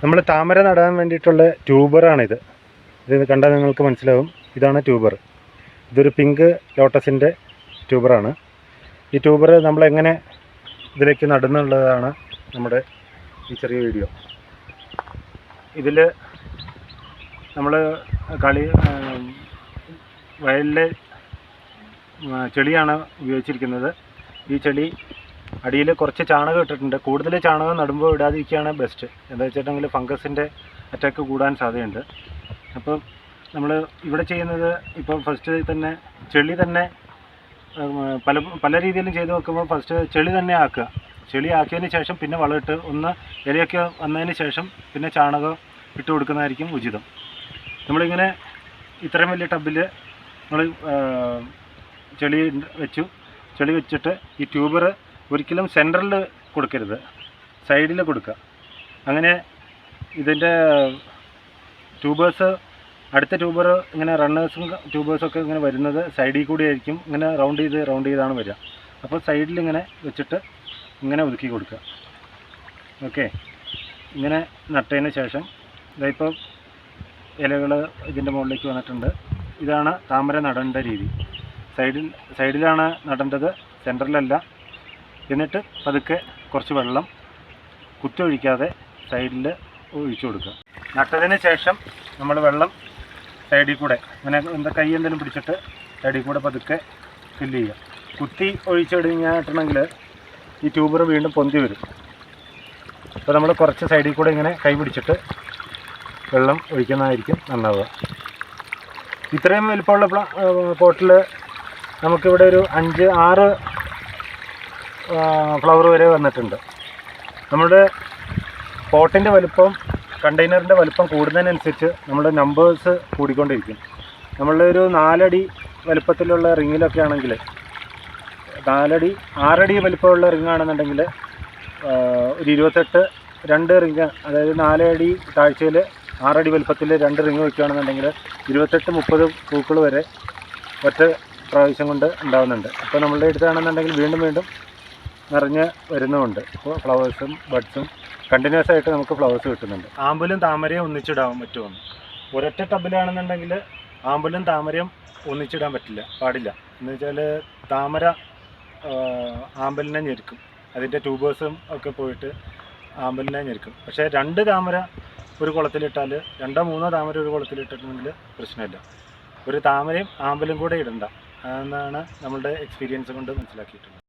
നമ്മൾ താമര നടാൻ വേണ്ടിയിട്ടുള്ള ട്യൂബറാണിത്. ഇത് കണ്ടാൽ നിങ്ങൾക്ക് മനസ്സിലാവും. ഇതാണ് ട്യൂബർ. ഇതൊരു പിങ്ക് ലോട്ടസിൻ്റെ ട്യൂബറാണ്. ഈ ട്യൂബർ നമ്മളെങ്ങനെ ഇതിലേക്ക് നടുന്നുള്ളതാണ് നമ്മുടെ ഈ ചെറിയ വീഡിയോ. ഇതിൽ നമ്മൾ വയലിലെ ചെളിയാണ് ഉപയോഗിച്ചിരിക്കുന്നത്. ഈ ചെളി അടിയിൽ കുറച്ച് ചാണകം ഇട്ടിട്ടുണ്ട്. കൂടുതൽ ചാണകം നടുമ്പോൾ ഇടാതിരിക്കുകയാണ് ബെസ്റ്റ്. എന്താ വെച്ചിട്ടുണ്ടെങ്കിൽ ഫംഗസിൻ്റെ അറ്റാക്ക് കൂടാൻ സാധ്യതയുണ്ട്. അപ്പം നമ്മൾ ഇവിടെ ചെയ്യുന്നത് ഇപ്പോൾ ഫസ്റ്റ് തന്നെ ചെളി തന്നെ പല രീതിയിലും ചെയ്ത് നോക്കുമ്പോൾ ഫസ്റ്റ് ചെളി തന്നെ ആക്കുക. ചെളി ആക്കിയതിന് ശേഷം പിന്നെ വളമിട്ട് ഒന്ന് ഇലയൊക്കെ വന്നതിന് ശേഷം പിന്നെ ചാണകം ഇട്ട് കൊടുക്കുന്നതായിരിക്കും ഉചിതം. നമ്മളിങ്ങനെ ഇത്രയും വലിയ ടബിൽ നമ്മൾ ചെളി വെച്ചിട്ട് ഈ ട്യൂബർ ഒരിക്കലും സെൻറ്ററിൽ കൊടുക്കരുത്, സൈഡിൽ കൊടുക്കുക. അങ്ങനെ ഇതിൻ്റെ അടുത്ത ട്യൂബർ ഇങ്ങനെ റണ്ണേഴ്സും ട്യൂബേഴ്സൊക്കെ ഇങ്ങനെ വരുന്നത് സൈഡിൽ കൂടി ആയിരിക്കും. ഇങ്ങനെ റൗണ്ട് ചെയ്താണ് വരിക. അപ്പോൾ സൈഡിൽ ഇങ്ങനെ വെച്ചിട്ട് ഇങ്ങനെ ഒതുക്കി കൊടുക്കുക. ഓക്കെ, ഇങ്ങനെ നട്ടതിന് ശേഷം ഇതായിപ്പോൾ ഇലകൾ ഇതിൻ്റെ മുകളിലേക്ക് വന്നിട്ടുണ്ട്. ഇതാണ് താമര നടേണ്ട രീതി. സൈഡിലാണ് നടേണ്ടത്, സെൻറ്ററിലല്ല. എന്നിട്ട് പതുക്കെ കുറച്ച് വെള്ളം കുത്തൊഴിക്കാതെ സൈഡിൽ ഒഴിച്ചു കൊടുക്കുക. നട്ടതിന് ശേഷം നമ്മൾ വെള്ളം സൈഡിൽ കൂടെ ഇങ്ങനെ കൈ എന്തെങ്കിലും പിടിച്ചിട്ട് സൈഡിൽ കൂടെ പതുക്കെ ഫില്ല് ചെയ്യുക. കുത്തി ഒഴിച്ചിട്ടുണ്ടെങ്കിൽ ഈ ട്യൂബർ വീണ്ടും പൊന്തി വരും. അപ്പോൾ നമ്മൾ കുറച്ച് സൈഡിൽ കൂടെ ഇങ്ങനെ കൈ പിടിച്ചിട്ട് വെള്ളം ഒഴിക്കുന്നതായിരിക്കും നന്നാവുക. ഇത്രയും വലിപ്പമുള്ള പോട്ടിൽ നമുക്കിവിടെ ഒരു 5-6 ഫ്ലവർ വരെ വന്നിട്ടുണ്ട്. നമ്മുടെ പോട്ടിൻ്റെ വലുപ്പം കണ്ടെയ്നറിൻ്റെ വലുപ്പം കൂടുന്നതിനനുസരിച്ച് നമ്മുടെ നമ്പേഴ്സ് കൂടിക്കൊണ്ടിരിക്കും. നമ്മളുടെ ഒരു 4 അടി വലുപ്പത്തിലുള്ള റിങ്ങിലൊക്കെ ആണെങ്കിൽ 6 അടി വലുപ്പമുള്ള റിങ്ങാണെന്നുണ്ടെങ്കിൽ ഒരു 28 2 റിങ്, അതായത് 4 അടി താഴ്ചയിൽ 6 അടി വലുപ്പത്തിൽ 2 റിങ് വയ്ക്കുകയാണെന്നുണ്ടെങ്കിൽ 28-30 പൂക്കൾ വരെ ഒറ്റ പ്രാവശ്യം കൊണ്ട് ഉണ്ടാകുന്നുണ്ട്. അപ്പോൾ നമ്മളുടെ അടുത്താണെന്നുണ്ടെങ്കിൽ വീണ്ടും നിറഞ്ഞ് വരുന്നുമുണ്ട്. അപ്പോൾ ഫ്ലവേഴ്സും ബഡ്സും കണ്ടിന്യൂസ് ആയിട്ട് നമുക്ക് ഫ്ലവേഴ്സ് കിട്ടുന്നുണ്ട്. ആമ്പലും താമരയും ഒന്നിച്ചിടാൻ പറ്റുമോ? ഒരൊറ്റ ടബിലാണെന്നുണ്ടെങ്കിൽ ആമ്പലും താമരയും ഒന്നിച്ചിടാൻ പാടില്ല. എന്ന് വെച്ചാൽ താമര ആമ്പലിനെ ഞെരുക്കും. അതിൻ്റെ ട്യൂബേഴ്സും ഒക്കെ പോയിട്ട് ആമ്പലിനെ ഞെരുക്കും. പക്ഷേ 2 താമര ഒരു കുളത്തിലിട്ടാൽ 2-3 താമര ഒരു കുളത്തിലിട്ടിട്ടുണ്ടെങ്കിൽ പ്രശ്നമില്ല. ഒരു താമരയും ആമ്പലും കൂടെ ഇടണ്ട എന്നാണ് നമ്മളുടെ എക്സ്പീരിയൻസ് കൊണ്ട് മനസ്സിലാക്കിയിട്ടുള്ളത്.